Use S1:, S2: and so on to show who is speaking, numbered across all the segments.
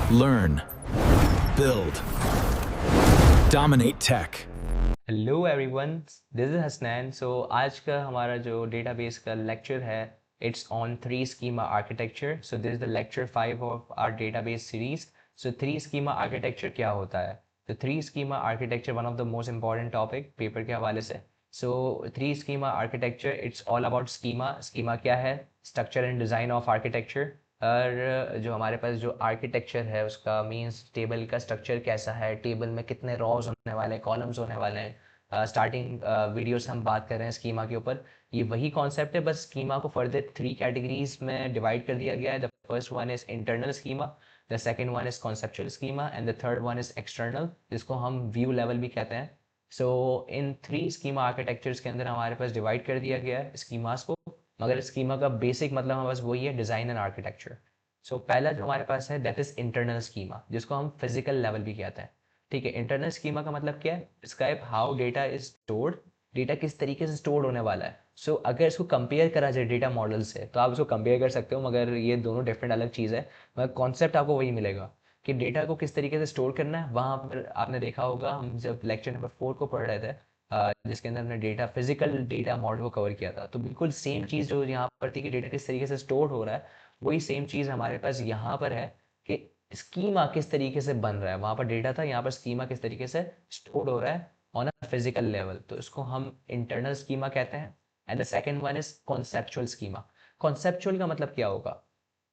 S1: Learn, build, dominate tech.
S2: Hello everyone, this is Hasnain. So आज का हमारा जो डेटाबेस का लेक्चर है, it's on three schema architecture. So this is the lecture 5 of our database series. So three schema architecture क्या होता है? तो three schema architecture one of the most important topic paper के हवाले से। So three schema architecture it's all about schema. Schema क्या है? Structure and design of architecture. और जो हमारे पास जो आर्किटेक्चर है उसका मीन्स टेबल का स्ट्रक्चर कैसा है, टेबल में कितने रॉज होने वाले हैं, कॉलम्स होने वाले हैं। स्टार्टिंग वीडियो से हम बात कर रहे हैं स्कीमा के ऊपर। ये वही कॉन्सेप्ट है, बस स्कीमा को फर्दर थ्री कैटेगरीज में डिवाइड कर दिया गया है। The first one is internal schema, the second one is conceptual schema and the third one is external, जिसको हम व्यू लेवल भी कहते हैं। सो इन थ्री स्कीमा आर्किटेक्चर्स के अंदर हमारे पास डिवाइड कर दिया गया है स्कीमास को। मगर स्कीमा का बेसिक मतलब हमारे पास वही है, डिज़ाइन एंड आर्किटेक्चर। सो पहला जो हमारे पास है दैट इज इंटरनल स्कीमा, जिसको हम फिजिकल लेवल भी कहते हैं। ठीक है, इंटरनल स्कीमा का मतलब क्या है? Describe how data is stored, data किस तरीके से स्टोर होने वाला है। अगर इसको कंपेयर करा जाए डेटा मॉडल से तो आप इसको कंपेयर कर सकते हो, मगर ये दोनों डिफरेंट अलग चीज़ है। मगर कॉन्सेप्ट आपको वही मिलेगा कि डेटा को किस तरीके से स्टोर करना है। वहाँ पर आपने देखा होगा, हम जब लेक्चर नंबर 4 को पढ़ रहे थे, जिसके अंदर हमने डेटा फिजिकल डेटा मॉडल को कवर किया था, तो बिल्कुल सेम चीज़ जो यहाँ पर थी कि डेटा किस तरीके से स्टोर हो रहा है, वही सेम चीज़ हमारे पास यहाँ पर है कि स्कीमा किस तरीके से बन रहा है। वहाँ पर डेटा था, यहाँ पर स्कीमा किस तरीके से स्टोर हो रहा है ऑन अ फिजिकल लेवल। तो इसको हम इंटरनल स्कीमा कहते हैं। And the second one is conceptual schema. Conceptual का मतलब क्या होगा?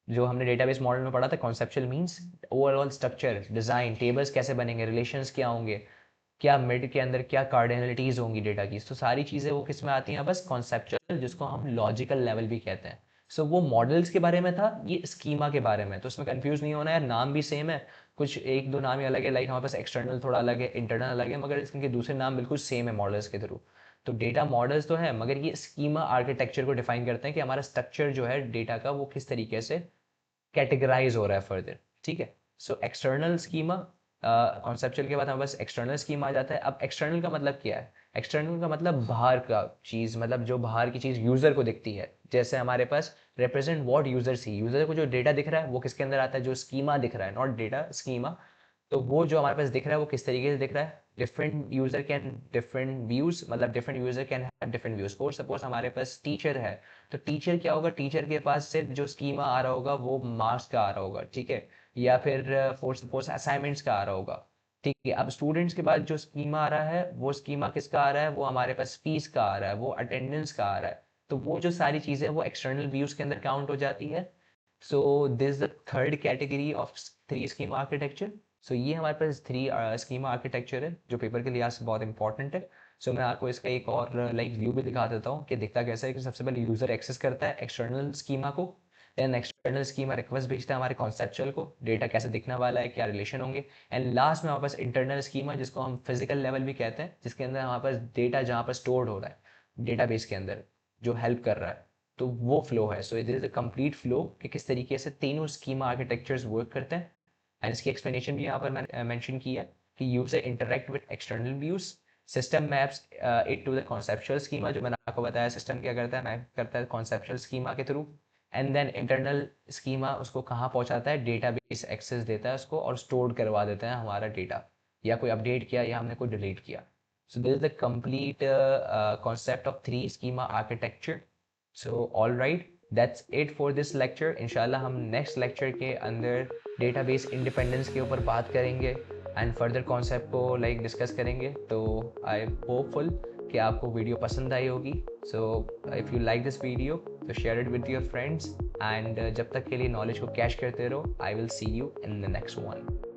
S2: जो हमने डेटाबेस मॉडल में पढ़ा था, conceptual means overall structure, design, tables कैसे बनेंगे, रिलेशंस क्या होंगे, क्या मिड के अंदर क्या कार्डिनलिटीज होंगी डेटा की। तो सारी चीज़ें वो किस में आती हैं? बस कॉन्सेप्चुअल, जिसको हम लॉजिकल लेवल भी कहते हैं। वो मॉडल्स के बारे में था, ये स्कीमा के बारे में। तो उसमें कंफ्यूज नहीं होना है, नाम भी सेम है, कुछ एक दो नाम ही अलग है। लाइक हमारे पास एक्सटर्नल थोड़ा अलग है, इंटरनल अलग है, मगर इसके दूसरे नाम बिल्कुल सेम है मॉडल्स के थ्रू। तो डेटा मॉडल्स तो है, मगर ये स्कीमा आर्किटेक्चर को डिफाइन करते हैं कि हमारा स्ट्रक्चर जो है डेटा का, वो किस तरीके से कैटेगराइज हो रहा है फर्दर। ठीक है, एक्सटर्नल स्कीमा, कॉन्सेप्चुअल के बाद हमारे पास एक्सटर्नल स्कीमा आ जाता है। अब एक्सटर्नल का मतलब क्या है? एक्सटर्नल का मतलब बाहर का चीज़, मतलब जो बाहर की चीज़ यूज़र को दिखती है। जैसे हमारे पास represent what user see, user को जो डेटा दिख रहा है वो किसके अंदर आता है? जो स्कीमा दिख रहा है, नॉट डेटा, स्कीमा। तो वो जो हमारे पास दिख रहा है वो किस तरीके से दिख रहा है? Different user can different views, मतलब different user can have different views. For suppose हमारे पास टीचर है, तो टीचर क्या होगा? टीचर के पास सिर्फ जो स्कीमा आ रहा होगा वो मार्क्स का आ रहा होगा, ठीक है, या फिर फॉर सपोज असाइनमेंट्स का आ रहा होगा। ठीक है, अब स्टूडेंट्स के बाद जो स्कीमा आ रहा है वो स्कीमा किसका आ रहा है? वो हमारे पास फीस का आ रहा है, वो अटेंडेंस का आ रहा है। तो वो जो सारी चीज़ें वो एक्सटर्नल व्यूज़ के अंदर काउंट हो जाती है। This the third category of three schema architecture. ये हमारे पास थ्री स्कीमा आर्किटेक्चर है जो पेपर के लिहाज से बहुत इंपॉर्टेंट है। मैं आपको इसका एक और लाइक व्यू भी दिखा देता हूँ कि दिखता कैसा है। कि सबसे पहले यूज़र एक्सेस करता है एक्सटर्नल स्कीमा को, देन एक्सटर्नल स्कीमा रिक्वेस्ट भेजता है हमारे कॉन्सेप्चुअल को, डेटा कैसे दिखने वाला है, क्या रिलेशन होंगे। एंड लास्ट में हमारे पास इंटरनल स्कीमा, जिसको हम फिजिकल लेवल भी कहते हैं, जिसके अंदर हमारे पास डेटा जहाँ पर स्टोर्ड हो रहा है डेटाबेस के अंदर, जो हेल्प कर रहा है, तो वो फ्लो है। It is a complete flow कि किस तरीके से तीनों स्कीमा आर्किटेक्चर्स वर्क करते हैं। एंड इसकी एक्सप्लेनेशन भी यहाँ पर मैंने मेंशन की है कि user interact with external views, system maps it to the conceptual schema. जो मैंने आपको बताया, सिस्टम क्या करता है? मैप करता है कॉन्सेप्चुअल स्कीमा के through. And then internal schema उसको कहाँ पहुँचाता है? डेटाबेस एक्सेस देता है उसको और स्टोर करवा देता है हमारा डेटा, या कोई अपडेट किया या हमने कोई डिलीट किया। This is the complete concept of three schema architecture. All right, that's it for this lecture. इंशाल्लाह हम नेक्स्ट लेक्चर के अंदर डेटाबेस इंडिपेंडेंस के ऊपर बात करेंगे एंड फर्दर कॉन्सेप्ट को लाइक डिस्कस करेंगे। तो आई एम होपफुल कि आपको वीडियो पसंद आई होगी। If you like this video तो share it with your friends. And जब तक के लिए नॉलेज को कैश करते रहो। I will see you in the next one.